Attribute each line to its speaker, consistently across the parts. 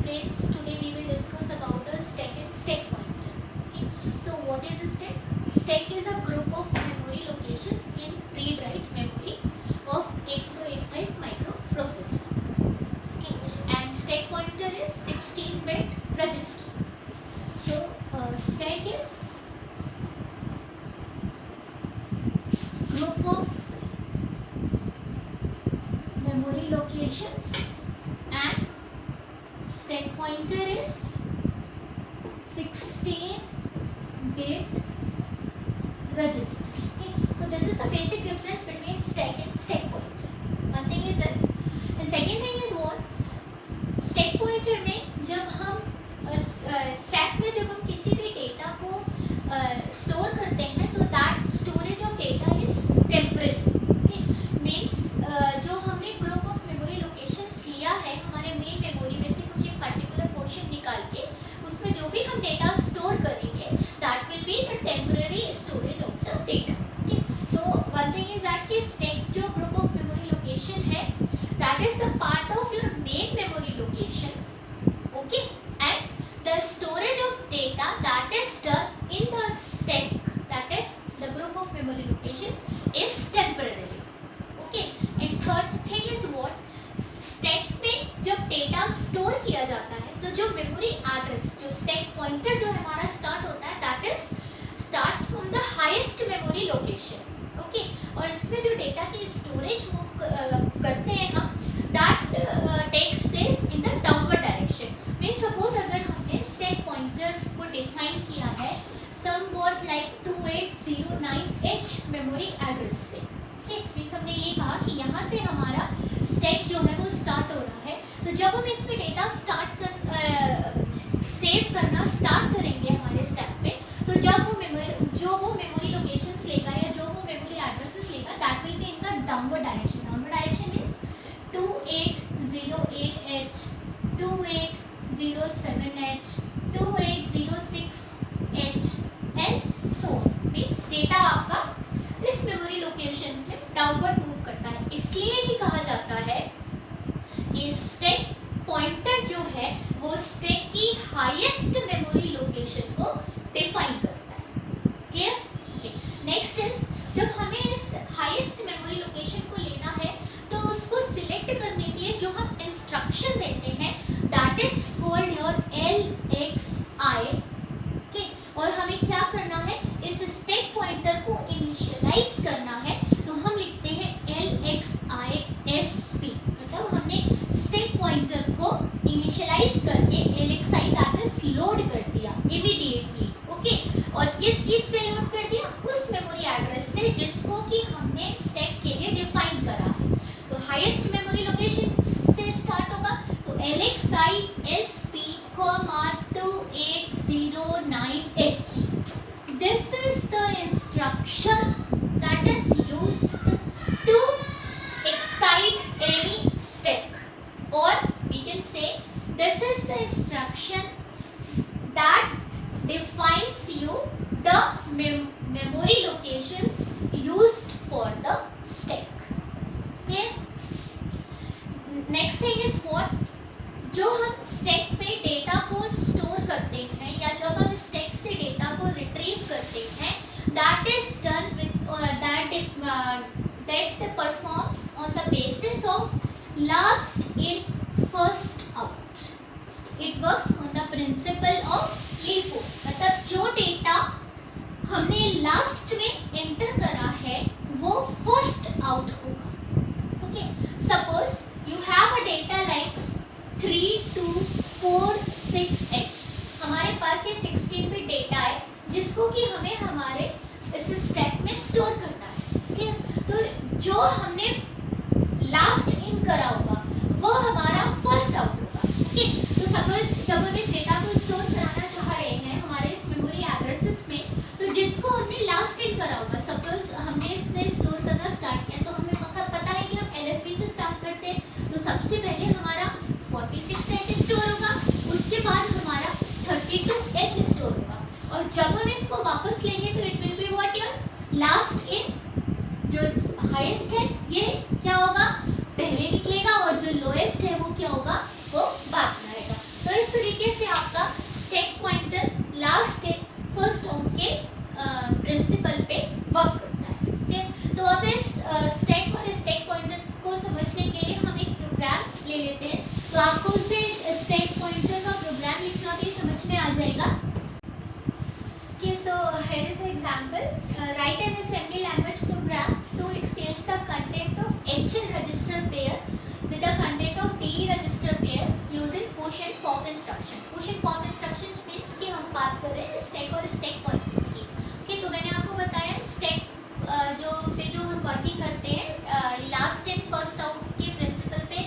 Speaker 1: friends, today we will discuss about the stack and stack pointer. Okay, so what is a stack? Stack is a group of memory locations in read-write memory of 8085 microprocessor. Okay, and stack pointer is 16-bit register. So stack is group of memory locations and stack pointer is 16-bit register. Okay, so this is the basic difference between stack and stack pointer. One thing is that, and second thing is what, stack pointer में जब हम stack में जब हम किसी भी data को store करते हैं तो that storage of data is temporary. Means जो हमने ग्रुप ऑफ मेमोरी लोकेशंस लिया है हमारे मेन मेमोरी में से कुछ एक पर्टिकुलर पोर्शन निकाल के उसमें जो भी हम डेटा स्टोर करेंगे that will be the temporary storage of the data. So one thing is that कि स्टैक जो ग्रुप ऑफ मेमोरी लोकेशन है that is the part of your main memory locations. Okay, and the storage of data that is done in the stack, that is the group of memory locations, is temporarily. Okay, and third thing is what, stack में जब data store किया जाता है तो जो memory address, जो stack pointer जो हमारा स्टार्ट होता है that is starts from the highest memory location. Okay, और इसमें जो डेटा की स्टोरेज मूव करते हैं हम that takes place in the downward direction. Means suppose अगर हमने स्टैक पॉइंटर को डिफाइन किया है somewhat like 2809H memory address से. ठीक, मीन्स हमने ये कहा कि यहाँ से हमारा स्टैक जो है वो स्टार्ट हो रहा है. तो जब हम इसमें डेटा सेव करना स्टार्ट करेंगे हमारे स्टैक पे तो जब वो मेमोरी लोकेशंस लेगा या जो वो मेमोरी एड्रेसेस लेगा that will be in the downward direction. Downward direction is 2808H, 2807H, 2806H and so on. Means data आपका इस मेमोरी लोकेशंस में डाउनवर्ड मूव करता है. इसलिए ही कहा जाता है कि स्टैक पॉइंटर जो है वो स्टैक की हाईएस्ट मेमोरी लोकेशन को डिफाइन करता है. क्लियर? ओके, नेक्स्ट इज जब हमें इस हाईएस्ट मेमोरी लोकेशन को लेना है तो उसको सिलेक्ट करने के लिए जो हम इंस्ट्रक्शन देते हैं that is called your LXI. और हमें क्या करना है, इस स्टैक पॉइंटर को इनिशियलाइज करना है तो हम लिखते हैं LXISP. मतलब हमने स्टैक पॉइंटर को इनिशियलाइज करके LXI दैट इज लोड कर दिया इमीडिएटली. ओके, और किस चीज से लोड कर दिया, उस मेमोरी एड्रेस से जिसको कि हमने स्टैक के लिए डिफाइन करा है. तो हाईएस्ट मेमोरी लोकेशन से स्टार्ट होगा तो LXISP, 2809H. This is the instruction that is used to excite any stack, or we can say this is the instruction that defines you the memory locations used for the stack. Okay, next thing is what, जो हम stack पे data को store करते हैं या जब हम stack से डेटा को रिट्रीव करते हैं that is done with that performs on the basis of last in first out. It works on the principle of LIFO. मतलब जो डेटा हमने लास्ट में एंटर करा है वो फर्स्ट आउट होगा. Okay, suppose you have a data like 3246H. हमारे पास ये 16-बिट डेटा है जिसको कि हमें हमारे इस स्टैक में स्टोर करना है. ठीक है, तो जो हमने लास्ट इन करा होगा वो हमारा फर्स्ट आउट होगा. ठीक, तो सपोज जब हम इस डेटा को स्टोर कराना चाह रहे हैं हमारे इस मेमोरी एड्रेसेस में तो जिसको हमने लास्ट इन करा होगा, सपोज हमने इसमें स्टोर करना स्टार्ट किया तो हमें पता है कि हम LSB से स्टार्ट करते हैं तो सबसे पहले हमारा 46H स्टोर होगा, उसके बाद हमारा 32H स्टोर होगा. और जब हम इसको वापस लेंगे तो it will be what, your last in. जो हाईएस्ट है ये क्या होगा, पहले निकलेगा और जो लोएस्ट है वो क्या होगा, वो बाद में आएगा. तो इस ले लेते हैं, तो आपको उससे स्टैक पॉइंटर का प्रोग्राम लिखना भी समझ में आ जाएगा। Okay, so here is an example. Write an assembly language program to exchange the content of HL register pair with the content of DE register pair using push and pop instruction. Push and pop instruction means कि हम बात कर रहे हैं stack और stack pointers की। Okay, तो मैंने आपको बताया स्टैक जो हम वर्किंग करते हैं लास्ट इन फर्स्ट आउट के प्रिंसिपल पे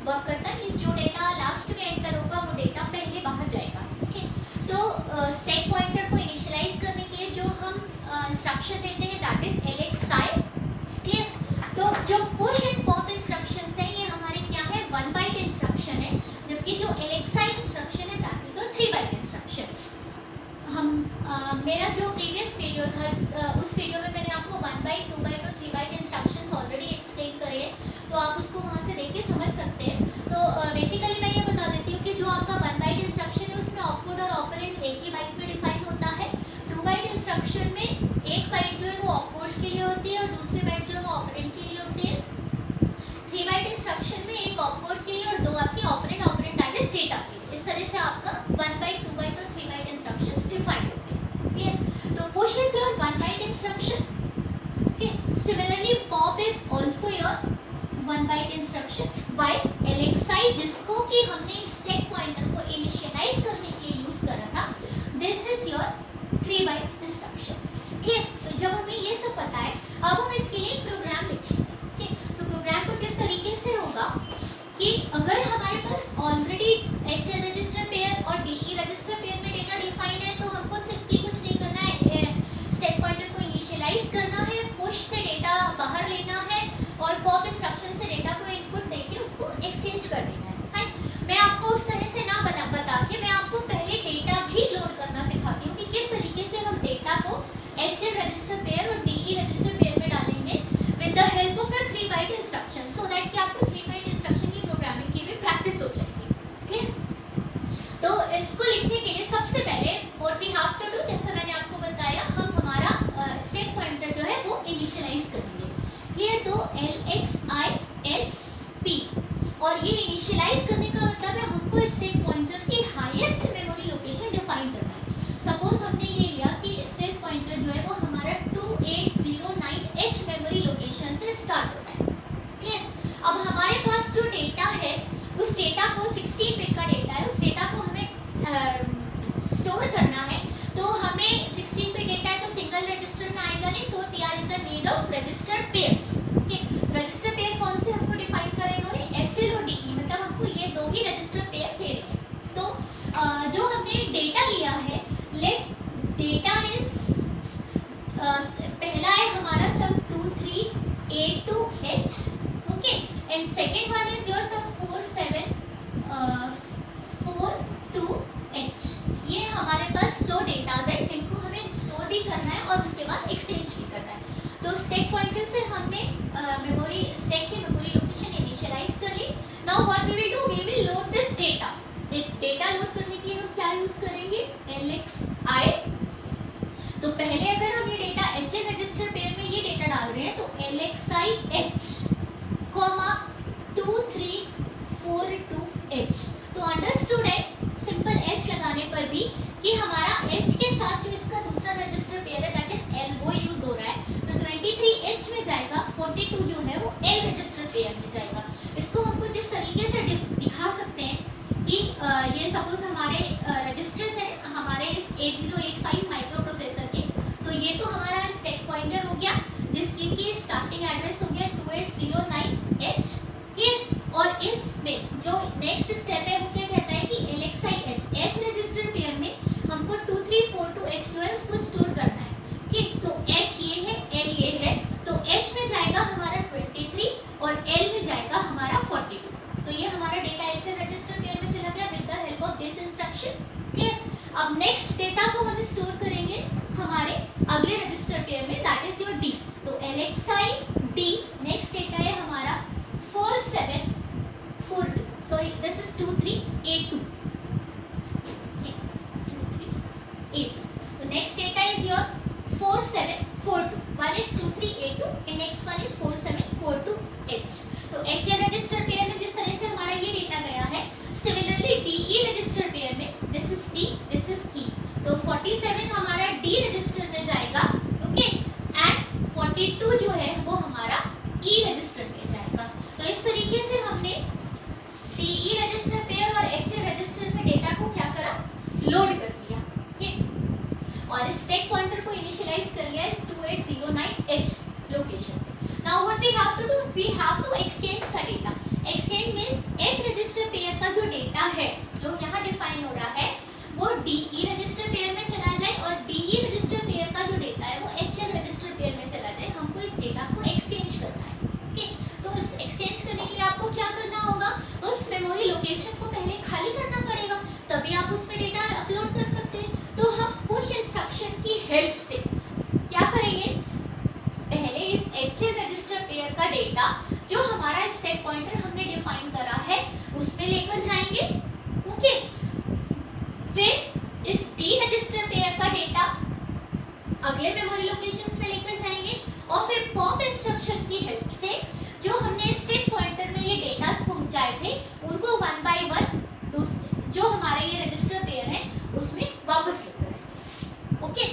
Speaker 1: वर्क करता है। जो डेटा लास्ट में एंटर होगा वो डेटा पहले बाहर जाएगा। ओके, तो स्टैक पॉइंटर को इनिशियलाइज करने के लिए जो हम इंस्ट्रक्शन देते हैं दैट इज LXI। क्लियर? तो जो पुश एंड पॉप इंस्ट्रक्शंस हैं ये हमारे क्या है, 1 बाइट इंस्ट्रक्शन है, जबकि जो LXI इंस्ट्रक्शन है दैट इज 3 बाइट इंस्ट्रक्शन। हम मेरा जो प्रीवियस वीडियो था उस वीडियो में मैंने आपको 1 बाइट 2 बाइट और 3 बाइट इंस्ट्रक्शंस ऑलरेडी एक्सप्लेन करे हैं, तो आप उसको वहाँ से देख के समझ सकते हैं। तो बेसिकली मैं ये बता देती हूँ कि जो आपका 1 बाइट इंस्ट्रक्शन है उसमें ऑपकोड और ऑपरेंड एक ही बाइट में डिफाइन होता है। 2 बाइट इंस्ट्रक्शन में एक बाइट जो है वो ऑपकोड के लिए होती है और दूसरी बाइट जो है वो ऑपरेंड के लिए होती है। 3 बाइट इंस्ट्रक्शन में एक ऑपकोड के लिए और 2 आपके ऑपरेंड दैट इज डेटा के लिए। इस तरह से आपका 1 बाइट 2 बाइट और 3 बाइट इंस्ट्रक्शंस डिफाइन होते हैं। क्लियर? तो push is your 1 byte instruction. Okay, similarly pop is also your 1 byte instruction. While LXI जिसको कि हमने स्टैक पॉइंटर को इनिशियलाइज करने के लिए यूज करा था, this is your 3 byte instruction. Clear? तो जब हमें ये सब पता है, अब हम इसके लिए एक प्रोग्राम लिखेंगे। ओके, तो प्रोग्राम कुछ इस तरीके से होगा कि अगर हमारे पास ऑलरेडी HL रजिस्टर पेयर और DE रजिस्टर पेयर में डेटा डिफाइन है, तो हमको सिंपली कुछ नहीं करना है, स्टैक पॉइंटर को इनिशियलाइज करना है, पुश से डेटा बाहर लेना है और पॉप इंस्ट्रक्शन से डेटा को इनपुट देके उसको एक्सचेंज कर देना है। मैं आपको उस तरह से ना बता के मैं आपको पहले डेटा भी लोड करना सिखाती हूँ कि किस तरीके से हम डेटा को HL रजिस्टर पेयर और DE रजिस्टर पेयर में डालेंगे with the help of 3 byte instruction, so that कि आपको 3 बाइट इंस्ट्रक्शन की प्रोग्रामिंग की भी प्रैक्टिस हो जाएगी। क्लियर? तो इसको लिखने के लिए सबसे पहले what we have to do, जैसा मैंने आपको बताया, हम हमारा स्टैक पॉइंटर जो है वो इनिशियलाइज करेंगे। क्लियर? तो LXISP, और ये इनिशियलाइज करने का मतलब है हमको स्टैक पॉइंटर की हाईएस्ट मेमोरी लोकेशन डिफाइन करना है। सपोज हमने ये लिया कि स्टैक पॉइंटर जो है वो हमारा 2809H मेमोरी लोकेशन से स्टार्ट हो रहा है। क्लियर? अब हमारे पास जो डेटा है उस डेटा को 16 बिट का डेटा है, उस डेटा को हमें स्टोर करना है। तो हमें 16 बिट डेटा है तो सिंगल रजिस्टर में आएगा नहीं, so we are in the need of register pairs. Register pair कौन से हमको डिफाइन करें इन्होंने, HL और DE, मतलब हमको ये दो ही रजिस्टर पेयर लेने हैं। तो जो हमने डेटा लिया है, लेट डेटा इज पहला है हमारा sum 2382H, okay, and second one is your sum 4742H। ये हमारे पास दो डेटाज है जिनको हमें स्टोर भी करना है और उसके बाद एक्सचेंज भी करना है। तो स्टैक पॉइंटर से हमने मेमोरी स्टैक की मेमोरी लोकेशन इनिशियलाइज कर ली। Now what we will do, we will load this data. Data load करने के लिए हम क्या यूज करेंगे, LXI। तो पहले अगर हम ये डेटा HL रजिस्टर पेयर में ये डेटा डाल रहे हैं तो LXI H, 2342H। तो अंडरस्टूड है सिंपल H लगाने पर भी कि हमारा H के साथ जो इसका दूसरा रजिस्टर पेयर है दैट इज L, वो यूज हो रहा है। तो 23H में जाएगा, 42 जो है वो L रजिस्टर पेयर में जाएगा। इसको हम कुछ इस तरीके से दिखा सकते हैं कि ये सपोज हमारे रजिस्टर्स हैं हमारे इस 8085 माइक्रो प्रोसेसर के, तो ये तो हमारा स्टैक पॉइंटर हो गया जिसकी की स्टार्टिंग एड्रेस हो गया 2809H। क्लियर? और इसमें जो नेक्स्ट स्टेप है वो क्या कहता है कि LXI H रजिस्टर पेयर में हमको 2342H जो है उसको स्टोर करना है। ठीक, तो H ये है, L ये है, तो H में जाएगा हमारा 23 और L में जाएगा हमारा 42। तो ये हमारा डेटा HL रजिस्टर पेयर में चला गया with the help of this instruction. Clear? अब नेक्स्ट डेटा को हम स्टोर करेंगे हमारे अगले रजिस्टर पेयर में दैट इज योर D। तो LXI D, नेक्स्ट डेटा है हमारा 4742, सॉरी दिस इज 2382। 2382। तो next data is your 4742, one is 2382 and next one is 4742H। तो HL रजिस्टर पेयर में जिस तरह से हमारा ये तभी आप उसमें डेटा अपलोड कर सकते हैं। तो हम पुश इंस्ट्रक्शन की हेल्प से क्या करेंगे, पहले इस HL रजिस्टर पेयर का डेटा जो हमारा स्टैक पॉइंटर हमने डिफाइन करा है उसमें लेकर जाएंगे। ओके, फिर इस D रजिस्टर पेयर का डेटा अगले मेमोरी लोकेशंस में लेकर जाएंगे और फिर पॉप इंस्ट्रक्शन की हेल्प से जो हमने स्टैक पॉइंटर में ये डेटा पहुंचाए थे उनको वन बाय वन जो हमारे ये रजिस्टर पेयर है उसमें वापस लेकर आएंगे। ओके,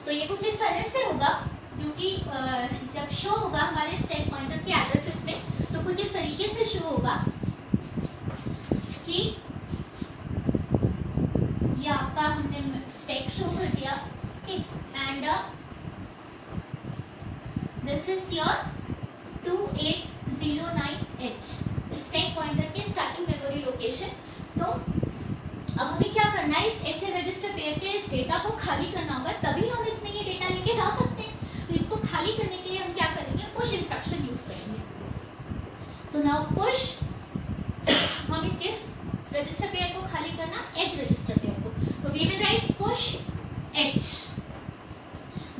Speaker 1: तो ये कुछ इस तरह से होगा, क्योंकि जब शो होगा हमारे स्टैक पॉइंटर के एड्रेसेस में तो कुछ इस तरीके से शो होगा कि ये आपका हमने स्टैक शो कर दिया। Okay, and this is your 2809H stack pointer के स्टार्टिंग मेमोरी लोकेशन। तो अब हमें क्या करना है, इस HL रजिस्टर पेयर के इस डेटा को खाली करना होगा, तभी हम इसमें ये डेटा लेके जा सकते हैं। तो इसको खाली करने के लिए हम क्या करेंगे, पुश इंस्ट्रक्शन यूज करेंगे। सो नाउ पुश, हमें किस रजिस्टर पेयर को खाली करना, H रजिस्टर पेयर को। तो we will write push H।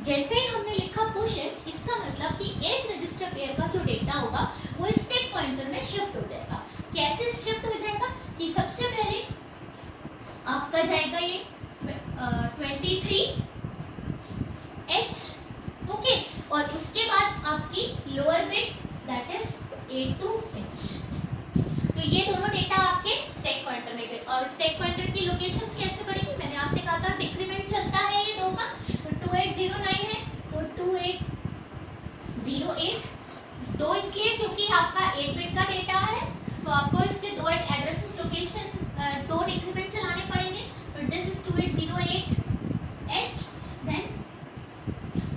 Speaker 1: जैसे ही हमने लिखा पुश H, इसका मतलब कि H रजिस्टर पेयर का जो डेटा होगा वो स्टैक पॉइंटर में शिफ्ट हो जाएगा। कैसे शिफ्ट हो जाएगा कि सबसे पहले आपका जाएगा ये 23H, ओके, और उसके बाद आपकी lower bit that is A2H। तो ये दोनों डेटा आपके स्टैक पॉइंटर में गए। और स्टैक पॉइंटर की लोकेशंस कैसे पड़ेगी, मैंने आपसे कहा था डिक्रीमेंट चलता है ये दो का। तो 2809 है तो 2808, दो इसलिए क्योंकि आपका 8 बिट का डेटा है तो आपको इसके दो एड्रेसेस लोकेशन दो डिक्रीमेंट चलाने पड़ेंगे। तो this is 2808H, then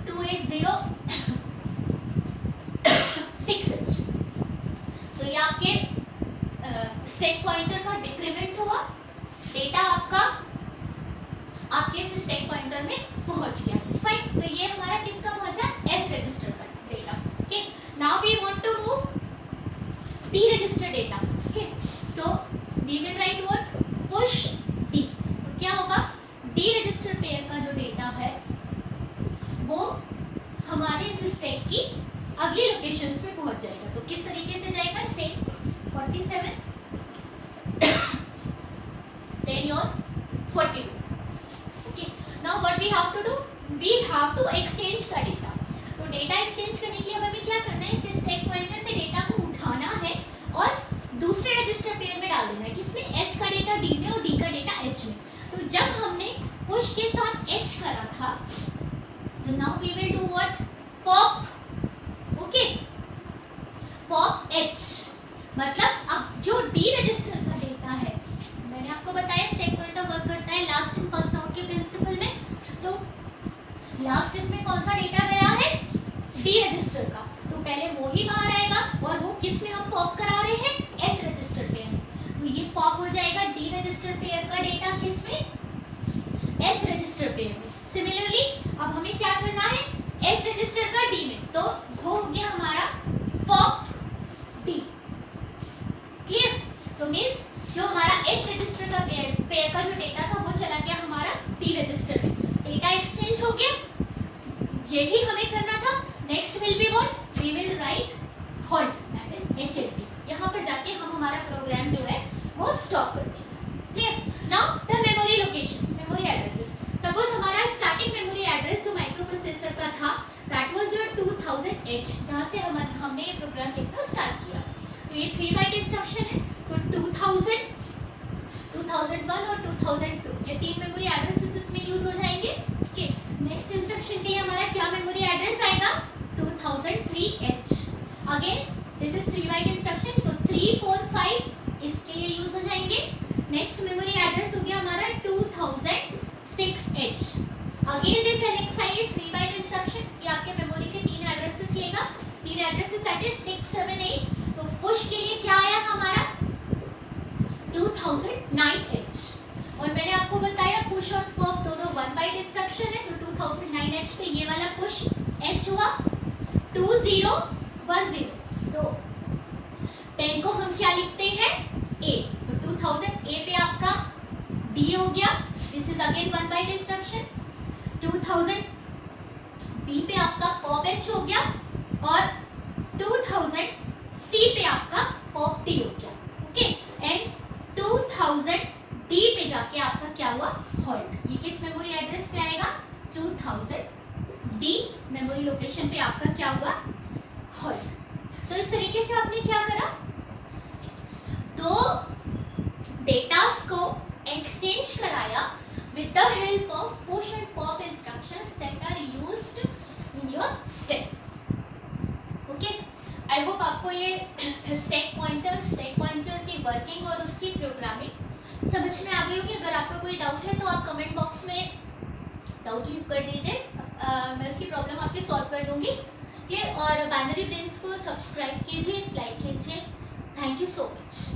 Speaker 1: 2806H। तो ये आपके स्टैक पॉइंटर का डिक्रीमेंट हुआ, डेटा आपका आपके इस स्टैक पॉइंटर में पहुंच गया। फाइन, तो ये हमारा किसका पहुंचा, H रजिस्टर का data. Okay, now we want to move D register data. Okay, तो we will write what, push D। तो क्या होगा, D रजिस्टर पेयर का जो डेटा है वो हमारे इस स्टैक की अगली लोकेशंस में पहुंच जाएगा। तो किस तरीके से जाएगा, same 47 then your 42। okay, now what we have to do, we have to exchange the data। तो डेटा एक्सचेंज करने के लिए हमें क्या करना है, इस स्टैक पॉइंटर से डेटा को उठाना है और दूसरे रजिस्टर पेयर में डाल देना है। किसमें, H का डेटा D में और D का डेटा H में। तो जब हमने पुश के साथ H करा था तो now we will do what, pop. Okay, pop H, मतलब अब जो D रजिस्टर का डेटा है, मैंने आपको बताया स्टैक पॉइंटर वर्क करता है लास्ट इन फर्स्ट आउट के प्रिंसिपल में। तो लास्ट इसमें कौन सा डेटा गया है, D रजिस्टर का, तो पहले वो ही बाहर आएगा और वो किस में हम पॉप करा रहे हैं, H रजिस्टर पेयर में। तो ये पॉप हो जाएगा D रजिस्टर पेयर का डेटा किस में, H रजिस्टर पेयर में। सिमिलरली अब हमें क्या करना है, H रजिस्टर का D में, तो वो हो गया हमारा पॉप D। क्लियर, तो मीन्स जो हमारा H रजिस्टर का पेयर का जो डेटा था वो चला गया हमारा D रजिस्टर में। डेटा एक्सचेंज हो गया, यही हमें करना था। Next will be what, we will write hold that is HLD। यहाँ पर जाके हम हमारा प्रोग्राम जो है वो स्टॉप कर देंगे। Clear, now the memory locations, memory addresses. Suppose हमारा स्टार्टिंग मेमोरी एड्रेस जो माइक्रो प्रोसेसर का था दैट वाज योर 2000H, जहाँ से हमने ये प्रोग्राम लिखना स्टार्ट किया। तो ये 3 बाइट इंस्ट्रक्शन है, तो 2000, 2001 और 2002 ये तीन मेमोरी एड्रेसेस इसमें यूज हो जाएंगे। ओके, नेक्स्ट इंस्ट्रक्शन के लिए हमारा क्या मेमोरी एड्रेस आएगा, 2003H। Again this is 3 byte instruction, तो 3, 4, 5 इसके लिए यूज हो जाएंगे। नेक्स्ट मेमोरी एड्रेस हो गया हमारा 2006H। Again this LXI is 3 byte instruction, ये आपके मेमोरी के तीन एड्रेसेस लेगा, तीन एड्रेसेस दैट इज 6, 7, 8। तो पुश के लिए क्या आया हमारा 2009H। और मैंने आपको बताया पुश और पॉप दोनों 1 बाइट इंस्ट्रक्शन है, तो 2009H पे ये वाला पुश H हुआ 2010। तो 10 को हम क्या लिखते हैं A, तो 2000 A पे आपका हो गया, this is again 1 byte instruction. 2000 B पे आपका पॉप एच हो गया और 2000 सी पे आपका पॉप डी हो गया, ओके। एंड 2000 डी पे जाके आपका क्या हुआ, हॉल्ट। ये किस मेमोरी एड्रेस पे आएगा, 2000 डी मेमोरी लोकेशन पे आपका क्या हुआ, हॉल्ट। तो इस तरीके से आपने क्या करा, दो डेटास को एक्सचेंज कराया with the help of push and pop instructions that are used in your stack. Okay, I hope आपको ये stack pointer की वर्किंग और उसकी प्रोग्रामिंग समझ में आ गई होगी। अगर आपका कोई डाउट है तो आप कमेंट बॉक्स में डाउट लीव कर दीजिए, मैं उसकी प्रॉब्लम आपकी सॉल्व कर दूंगी। क्लियर। और बाइनरी ब्रेन्स को सब्सक्राइब कीजिए, लाइक कीजिए। Thank you so much.